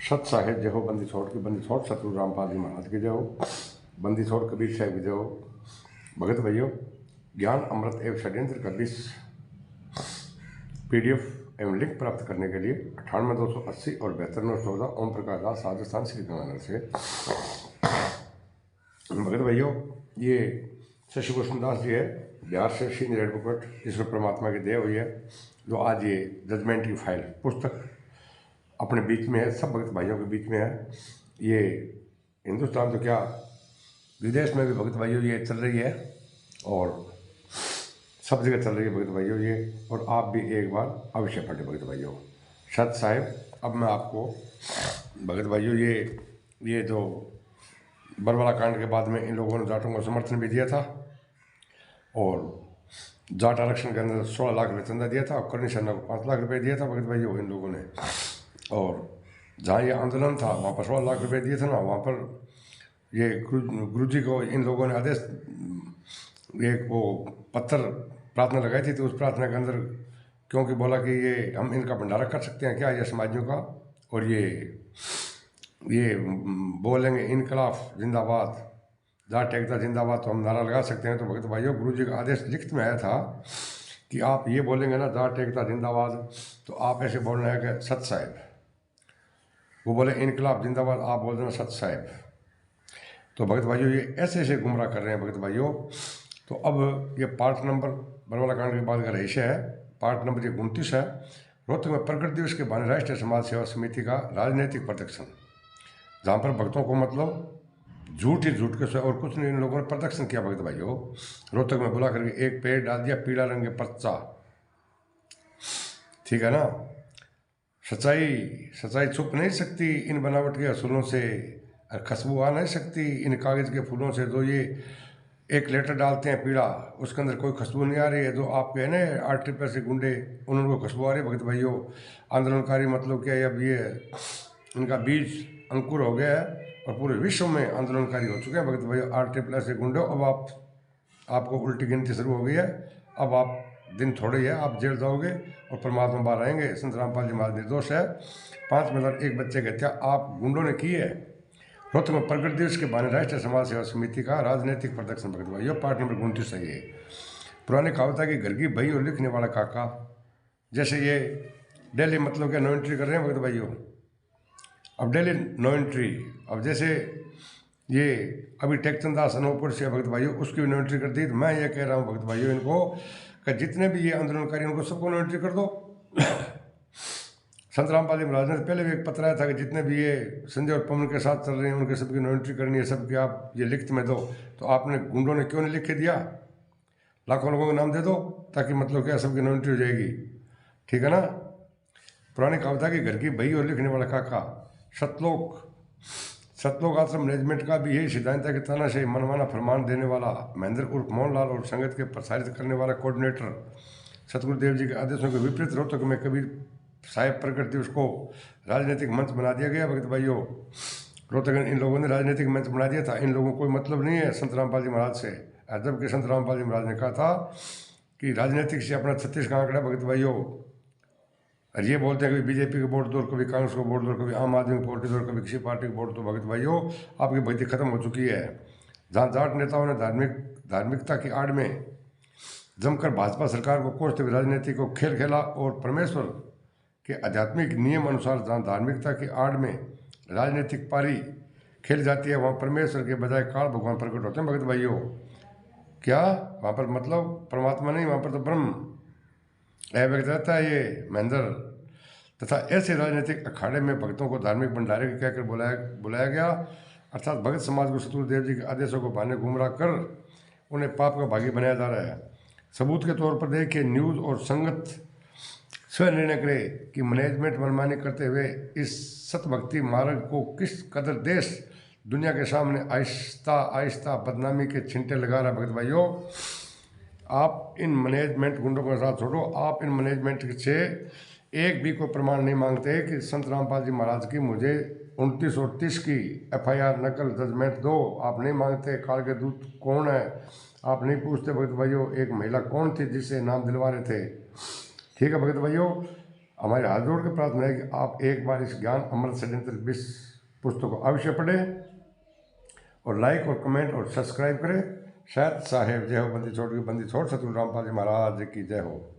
सत साहिब जय हो, बंदी छोड़ के बंदी छोड़, सतगुरु रामपाल जी महाराज की जय हो, बंदी छोड़ कबीर साहब की जय हो। भगत भाइयों, ज्ञान अमृत एवं षड्यंत्र का 20 PDF एवं लिंक प्राप्त करने के लिए 98 280 और 72 ओम प्रकाश दास, राजस्थान, श्री गंगानगर से। भगत भाइयों, ये शशि भूषण दास जी है, बिहार से, सीनियर एडवोकेट, ईश्वर परमात्मा की दया हुई है जो आज ये जजमेंट की फाइल पुस्तक अपने बीच में है, सब भगत भाइयों के बीच में है। ये हिंदुस्तान तो क्या, विदेश में भी भगत भाइयों ये चल रही है और सब जगह चल रही है भगत भाइयों ये, और आप भी एक बार अवश्य पढ़े भगत भाइयों। सत साहिब, अब मैं आपको भगत भाइयों ये जो बरवाला कांड के बाद में इन लोगों ने जाटों को समर्थन भी दिया था और जाट आरक्षण के अंदर 16 लाख रुपये चंदा दिया था और करनी सेना को 5 लाख रुपये दिया था भगत भाइयों इन लोगों ने। और जहाँ ये आंदोलन था वहाँ पर 16 लाख रुपये दिए थे ना, वहाँ पर ये गुरु जी को इन लोगों ने आदेश, एक वो पत्थर प्रार्थना लगाई थी, तो उस प्रार्थना के अंदर क्योंकि बोला कि ये हम इनका भंडारा कर सकते हैं क्या, ये समाजियों का, और ये बोलेंगे इनकलाफ जिंदाबाद, जाट एकता जिंदाबाद, तो हम नारा लगा सकते हैं। तो भगत भाइयों, गुरु जी का आदेश लिखित में आया था कि आप ये बोलेंगे ना जाट एकता जिंदाबाद, तो आप ऐसे बोलना है कि सत साहिब, वो बोले इनकलाब जिंदाबाद, आप बोल देना सत साहिब। तो भगत भाइयों ये ऐसे ऐसे गुमराह कर रहे हैं भगत भाइयों। तो अब ये पार्ट नंबर बरवाला कांड के बाद का रहस्य है, पार्ट नंबर ये 29 है। रोहतक में प्रगट दिवस के बहाने राष्ट्रीय समाज सेवा समिति का राजनीतिक प्रदर्शन, जहाँ पर भक्तों को मतलब झूठ ही झूठ के से और कुछ नहीं, इन लोगों ने प्रदर्शन किया भगत भाइयों। रोहतक में बुला करके एक पेड़ डाल दिया पीला रंग के पर्चा, ठीक है ना। सच्चाई छुप नहीं सकती इन बनावट के असूलों से, और खुशबू आ नहीं सकती इन कागज़ के फूलों से। जो ये एक लेटर डालते हैं पीला, उसके अंदर कोई खुशबू नहीं आ रही है। जो आपके है ना आर्टिफिशियल से गुंडे, उनको खुशबू आ रही है भगत भाइयों। आंदोलनकारी मतलब क्या है, अब ये इनका बीज अंकुर हो गया है और पूरे विश्व में आंदोलनकारी हो चुके हैं भगत भाइयों। RT+ से गुंडे, अब आपको उल्टी गिनती शुरू हो गई है। अब आप दिन थोड़े ही है, आप जेल जाओगे और परमात्मा बाहर आएंगे। संत रामपाल जी महाराज निर्दोष है, 5 महिला और 1 बच्चे की हत्या आप गुंडों ने की है। रोहतक में प्रगट दिवस के बहाने राष्ट्रीय समाज सेवा समिति का राजनीतिक प्रदर्शन भगत भाइयों, पार्ट नंबर 29 है ये। पुरानी कहावत है कि घर की बही और लिखने वाला काका, जैसे ये डेली मतलब क्या नो एंट्री कर रहे हैं भगत भाइयों। अब डेली नो एंट्री, अब जैसे ये अभी टेकचंद दास अनूपपुर से भगत भाइयों, उसकी भी नो एंट्री कर दी। तो मैं ये कह रहा हूँ भगत भाइयों इनको कि जितने भी ये आंदोलनकारी उनको सबको नो एंट्री कर दो। संत रामपाल जी महाराज ने पहले भी एक पत्र आया था कि जितने भी ये संजय और पवन के साथ चल रहे हैं उनके सबकी नो एंट्री करनी है, सबकी आप ये लिखित में दो। तो आपने गुंडों ने क्यों नहीं लिख के दिया, लाखों लोगों के नाम दे दो, ताकि मतलब क्या सबकी नो एंट्री हो जाएगी, ठीक है ना। पुरानी कहावत है कि घर की बही और लिखने वाला काका। सतलोक आश्रम मैनेजमेंट का भी यही सिद्धांत है कि तानाशाही मनमाना फरमान देने वाला महेंद्र उर्फ मोहनलाल और संगत के प्रसारित करने वाला कोऑर्डिनेटर सतगुरुदेव जी के आदेशों के विपरीत रोहतक में कबीर साहिब प्रगट दिवस को राजनीतिक मंच बना दिया गया भगत भाइयों। रोहतक इन लोगों ने राजनीतिक मंच बना दिया था। इन लोगों को कोई मतलब नहीं है संत रामपाल जी महाराज से, जबकि संत रामपाल जी महाराज ने कहा था कि राजनीतिक से अपना 36 का आंकड़ा भगत भाइयों। और ये बोलते हैं कि बीजेपी को वोट दो, कभी कांग्रेस को वोट दो, कभी आम आदमी को वोट दो, कभी किसी पार्टी को वोट दो। भगत भाइयों, आपकी भक्ति खत्म हो चुकी है। जहाँ जाट नेताओं ने धार्मिकता की आड़ में जमकर भाजपा सरकार को कोसते हुए राजनीति को खेल खेला और परमेश्वर के आध्यात्मिक नियम अनुसार जहाँ धार्मिकता की आड़ में राजनीतिक पारी खेल जाती है, वहाँ परमेश्वर के बजाय काल भगवान प्रकट होते हैं भगत भाइयों। क्या वहाँ पर मतलब परमात्मा नहीं, वहाँ पर तो ब्रह्म व्यक्त रहता है ये महेंद्र। तथा ऐसे राजनीतिक अखाड़े में भक्तों को धार्मिक भंडारे कहकर बुलाया गया, अर्थात भगत समाज को सतगुरुदेव जी के आदेशों को बहाने गुमराह कर उन्हें पाप का भागी बनाया जा रहा है। सबूत के तौर पर देखिए, न्यूज़ और संगत स्वयं निर्णय करे कि मैनेजमेंट मनमानी करते हुए इस सतभक्ति मार्ग को किस कदर देश दुनिया के सामने आहिस्ता आहिस्ता बदनामी के छिंटे लगा रहा है भगत भाइयों। आप इन मैनेजमेंट गुंडों का साथ छोड़ो, आप इन मैनेजमेंट से एक भी कोई प्रमाण नहीं मांगते कि संत रामपाल जी महाराज की मुझे 29 और 30 की FIR नकल जजमेंट दो। आप नहीं मांगते काल के दूत कौन है, आप नहीं पूछते भगत भाइयों एक महिला कौन थी जिससे नाम दिलवा रहे थे, ठीक है भगत भाइयों। हमारे हाथ जोड़ के प्रार्थना है कि आप एक बार इस ज्ञान अमृत षड्यंत्र 20 पुस्तक को अवश्य पढ़ें और लाइक और कमेंट और सब्सक्राइब करें। शायद साहेब जय हो, बंदी छोड़ सतगुरु रामपाल जी महाराज की जय हो।